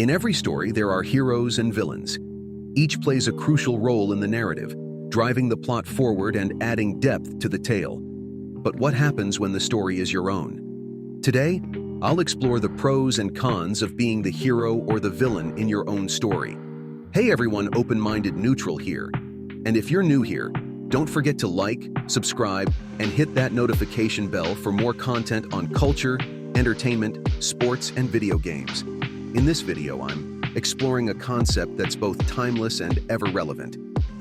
In every story, there are heroes and villains. Each plays a crucial role in the narrative, driving the plot forward and adding depth to the tale. But what happens when the story is your own? Today, I'll explore the pros and cons of being the hero or the villain in your own story. Hey everyone, open-minded neutral here. And if you're new here, don't forget to like, subscribe, and hit that notification bell for more content on culture, entertainment, sports, and video games. In this video, I'm exploring a concept that's both timeless and ever relevant: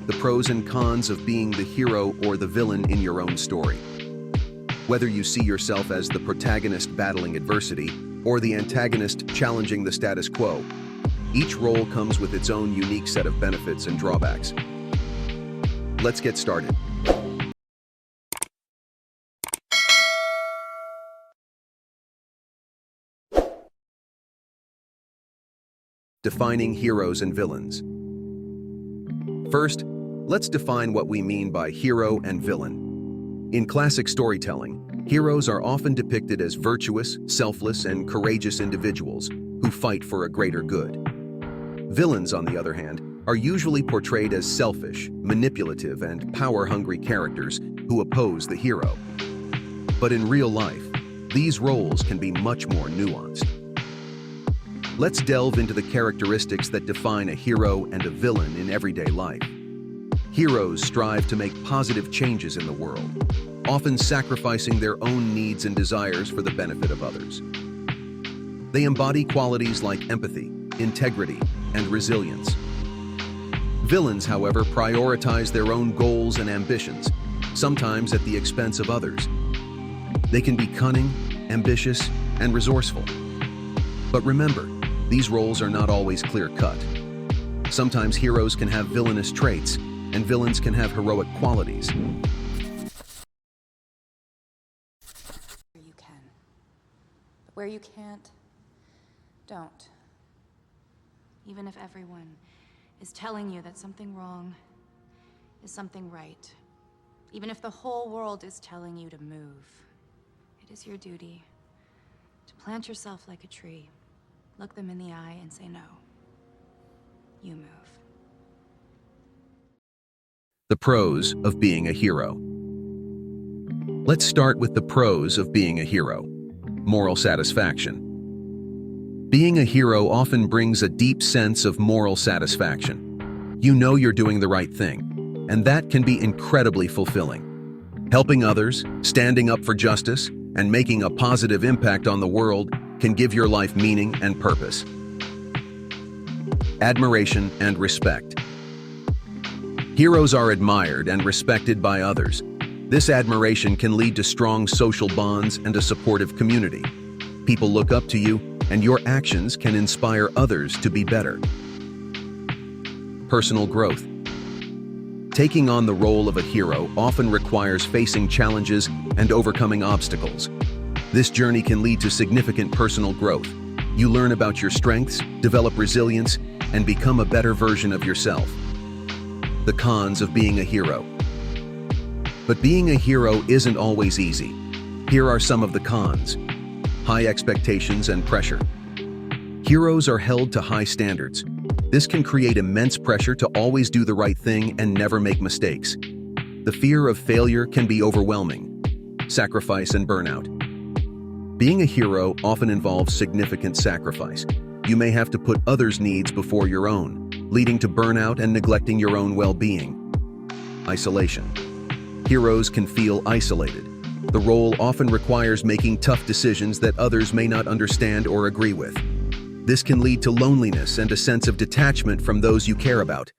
the pros and cons of being the hero or the villain in your own story. Whether you see yourself as the protagonist battling adversity or the antagonist challenging the status quo, each role comes with its own unique set of benefits and drawbacks. Let's get started. Defining heroes and villains. First, let's define what we mean by hero and villain. In classic storytelling, heroes are often depicted as virtuous, selfless, and courageous individuals who fight for a greater good. Villains, on the other hand, are usually portrayed as selfish, manipulative, and power-hungry characters who oppose the hero. But in real life, these roles can be much more nuanced. Let's delve into the characteristics that define a hero and a villain in everyday life. Heroes strive to make positive changes in the world, often sacrificing their own needs and desires for the benefit of others. They embody qualities like empathy, integrity, and resilience. Villains, however, prioritize their own goals and ambitions, sometimes at the expense of others. They can be cunning, ambitious, and resourceful. But remember, these roles are not always clear-cut. Sometimes heroes can have villainous traits, and villains can have heroic qualities. Where you can. But where you can't, don't. Even if everyone is telling you that something wrong is something right. Even if the whole world is telling you to move, it is your duty to plant yourself like a tree. Look them in the eye and say no. You move. The pros of being a hero. Let's start with the pros of being a hero. Moral satisfaction. Being a hero often brings a deep sense of moral satisfaction. You know you're doing the right thing, and that can be incredibly fulfilling. Helping others, standing up for justice, and making a positive impact on the world can give your life meaning and purpose. Admiration and respect. Heroes are admired and respected by others. This admiration can lead to strong social bonds and a supportive community. People look up to you, and your actions can inspire others to be better. Personal growth. Taking on the role of a hero often requires facing challenges and overcoming obstacles. This journey can lead to significant personal growth. You learn about your strengths, develop resilience, and become a better version of yourself. The cons of being a hero. But being a hero isn't always easy. Here are some of the cons. High expectations and pressure. Heroes are held to high standards. This can create immense pressure to always do the right thing and never make mistakes. The fear of failure can be overwhelming. Sacrifice and burnout. Being a hero often involves significant sacrifice. You may have to put others' needs before your own, leading to burnout and neglecting your own well-being. Isolation. Heroes can feel isolated. The role often requires making tough decisions that others may not understand or agree with. This can lead to loneliness and a sense of detachment from those you care about.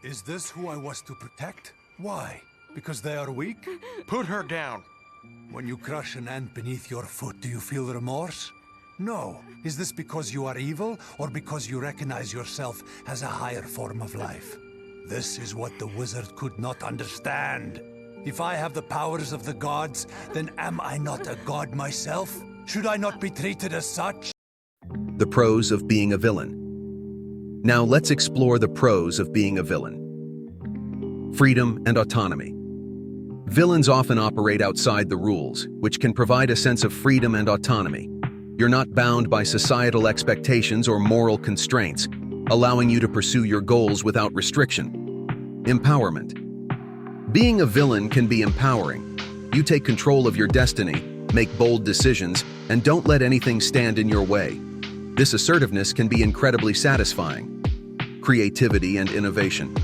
Is this who I was to protect? Why? Because they are weak? Put her down. When you crush an ant beneath your foot, do you feel remorse? No. Is this because you are evil, or because you recognize yourself as a higher form of life? This is what the wizard could not understand. If I have the powers of the gods, then am I not a god myself? Should I not be treated as such? The pros of being a villain. Now let's explore the pros of being a villain. Freedom and autonomy. Villains often operate outside the rules, which can provide a sense of freedom and autonomy. You're not bound by societal expectations or moral constraints, allowing you to pursue your goals without restriction. Empowerment. Being a villain can be empowering. You take control of your destiny, make bold decisions, and don't let anything stand in your way. This assertiveness can be incredibly satisfying. Creativity and innovation.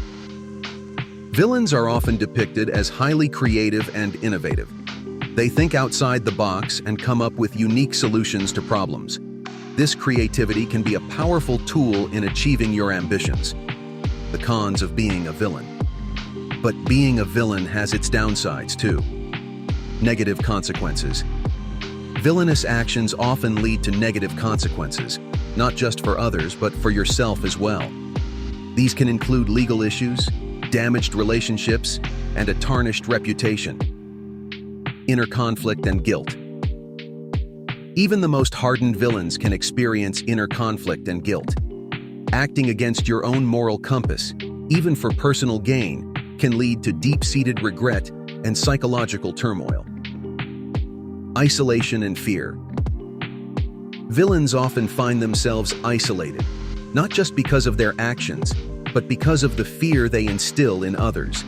Villains are often depicted as highly creative and innovative. They think outside the box and come up with unique solutions to problems. This creativity can be a powerful tool in achieving your ambitions. The cons of being a villain. But being a villain has its downsides too. Negative consequences. Villainous actions often lead to negative consequences, not just for others, but for yourself as well. These can include legal issues, damaged relationships, and a tarnished reputation. Inner conflict and guilt. Even the most hardened villains can experience inner conflict and guilt. Acting against your own moral compass, even for personal gain, can lead to deep-seated regret and psychological turmoil. Isolation and fear. Villains often find themselves isolated, not just because of their actions, but because of the fear they instill in others.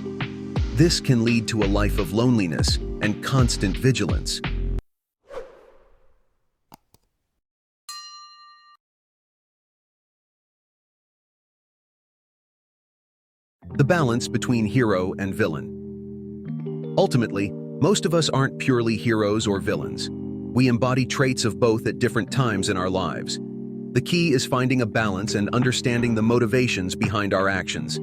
This can lead to a life of loneliness and constant vigilance. The balance between hero and villain. Ultimately, most of us aren't purely heroes or villains. We embody traits of both at different times in our lives. The key is finding a balance and understanding the motivations behind our actions.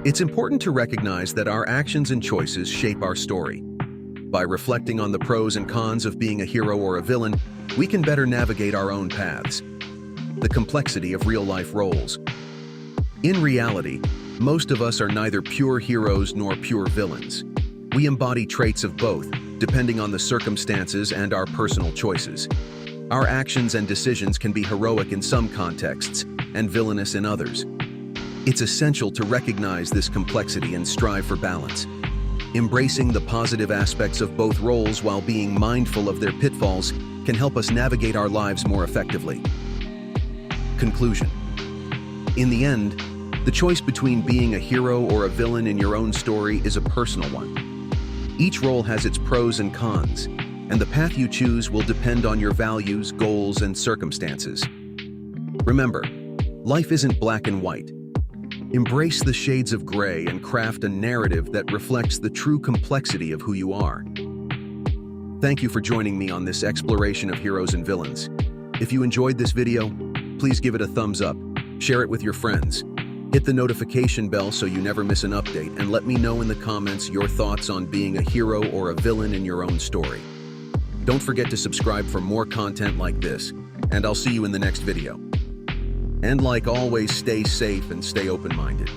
It's important to recognize that our actions and choices shape our story. By reflecting on the pros and cons of being a hero or a villain, we can better navigate our own paths. The complexity of real-life roles. In reality, most of us are neither pure heroes nor pure villains. We embody traits of both, depending on the circumstances and our personal choices. Our actions and decisions can be heroic in some contexts and villainous in others. It's essential to recognize this complexity and strive for balance. Embracing the positive aspects of both roles while being mindful of their pitfalls can help us navigate our lives more effectively. Conclusion. In the end, the choice between being a hero or a villain in your own story is a personal one. Each role has its pros and cons, and the path you choose will depend on your values, goals, and circumstances. Remember, life isn't black and white. Embrace the shades of gray and craft a narrative that reflects the true complexity of who you are. Thank you for joining me on this exploration of heroes and villains. If you enjoyed this video, please give it a thumbs up, share it with your friends. Hit the notification bell so you never miss an update, and let me know in the comments your thoughts on being a hero or a villain in your own story. Don't forget to subscribe for more content like this, and I'll see you in the next video. And like always, stay safe and stay open-minded.